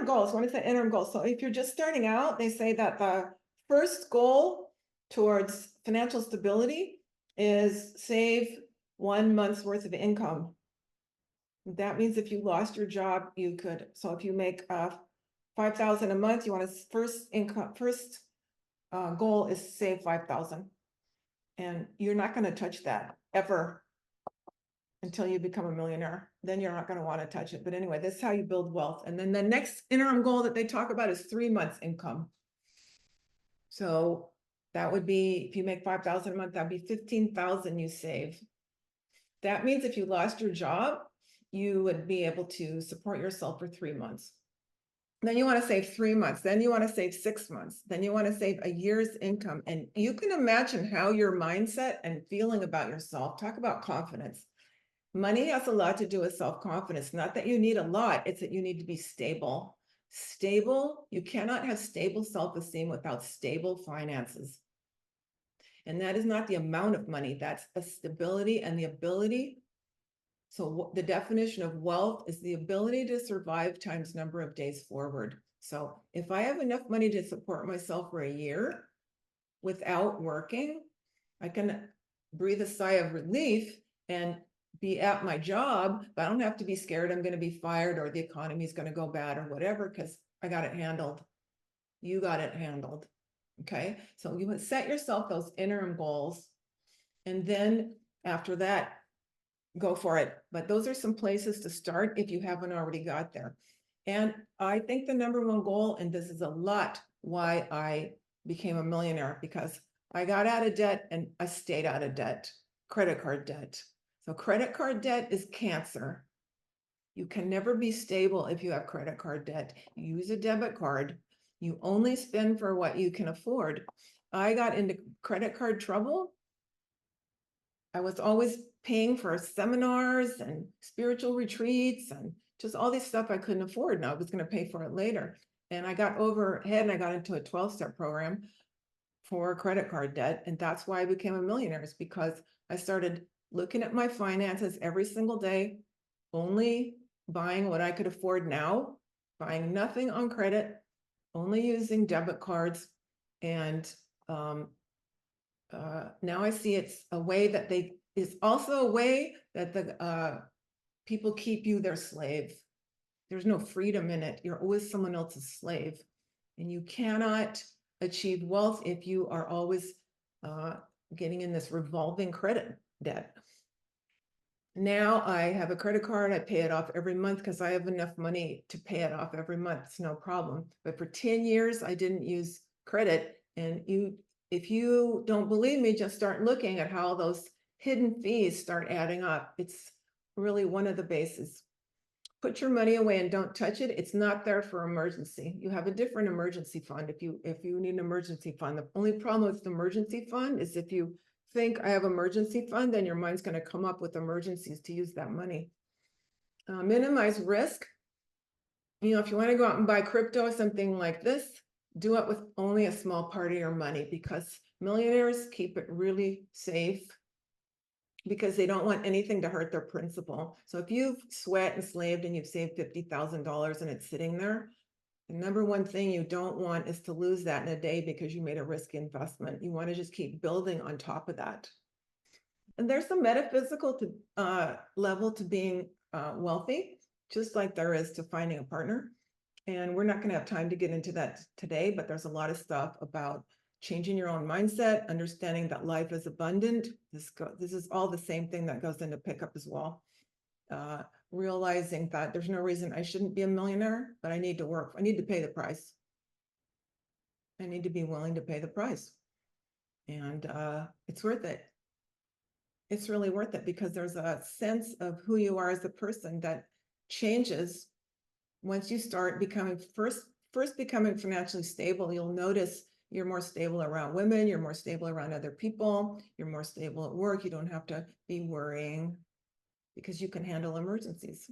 goals. When I say interim goals, so if you're just starting out, they say that the first goal towards financial stability is save 1 month's worth of income. That means if you lost your job, you could. So if you make $5,000 a month, you want to first goal is save 5,000, and you're not going to touch that ever until you become a millionaire. Then you're not going to want to touch it. But anyway, this is how you build wealth. And then the next interim goal that they talk about is 3 months income. So that would be, if you make 5,000 a month, that'd be 15,000 you save. That means if you lost your job, you would be able to support yourself for 3 months. Then you want to save 3 months. Then you want to save 6 months. Then you want to save a year's income. And you can imagine how your mindset and feeling about yourself, talk about confidence. Money has a lot to do with self-confidence. Not that you need a lot, it's that you need to be stable. Stable, you cannot have stable self-esteem without stable finances. And that is not the amount of money, that's a stability and the ability. So the definition of wealth is the ability to survive times number of days forward. So if I have enough money to support myself for a year without working, I can breathe a sigh of relief and be at my job, but I don't have to be scared I'm going to be fired or the economy is going to go bad or whatever, because I got it handled. You got it handled. Okay. So you would set yourself those interim goals, and then after that, go for it. But those are some places to start if you haven't already got there. And I think the number one goal, and this is a lot why I became a millionaire, because I got out of debt and I stayed out of debt, credit card debt. So credit card debt is cancer. You can never be stable if you have credit card debt. You use a debit card. You only spend for what you can afford. I got into credit card trouble. I was always paying for seminars and spiritual retreats and just all this stuff I couldn't afford, and I was going to pay for it later. And I got overhead and I got into a 12-step program for credit card debt. And that's why I became a millionaire, is because I started looking at my finances every single day, only buying what I could afford now, buying nothing on credit, only using debit cards. And now I see it's a way that is also a way that the people keep you their slave. There's no freedom in it. You're always someone else's slave. And you cannot achieve wealth if you are always getting in this revolving credit debt. Now I have a credit card. I pay it off every month because I have enough money to pay it off every month. It's no problem. But for 10 years, I didn't use credit. And if you don't believe me, just start looking at how those hidden fees start adding up. It's really one of the bases. Put your money away and don't touch it. It's not there for emergency. You have a different emergency fund if you need an emergency fund. The only problem with the emergency fund is if you think I have emergency fund, then your mind's going to come up with emergencies to use that money. Minimize risk. You know, if you want to go out and buy crypto or something like this, do it with only a small part of your money, because millionaires keep it really safe because they don't want anything to hurt their principal. So if you've sweat and slaved and you've saved $50,000 and it's sitting there, the number one thing you don't want is to lose that in a day because you made a risky investment. You want to just keep building on top of that. And there's some metaphysical level to being wealthy, just like there is to finding a partner. And we're not going to have time to get into that today, but there's a lot of stuff about changing your own mindset, understanding that life is abundant. This is all the same thing that goes into pickup as well. Realizing that there's no reason I shouldn't be a millionaire, but I need to work. I need to pay the price. I need to be willing to pay the price. And it's worth it. It's really worth it, because there's a sense of who you are as a person that changes once you start becoming first becoming financially stable. You'll notice you're more stable around women, you're more stable around other people, you're more stable at work. You don't have to be worrying because you can handle emergencies.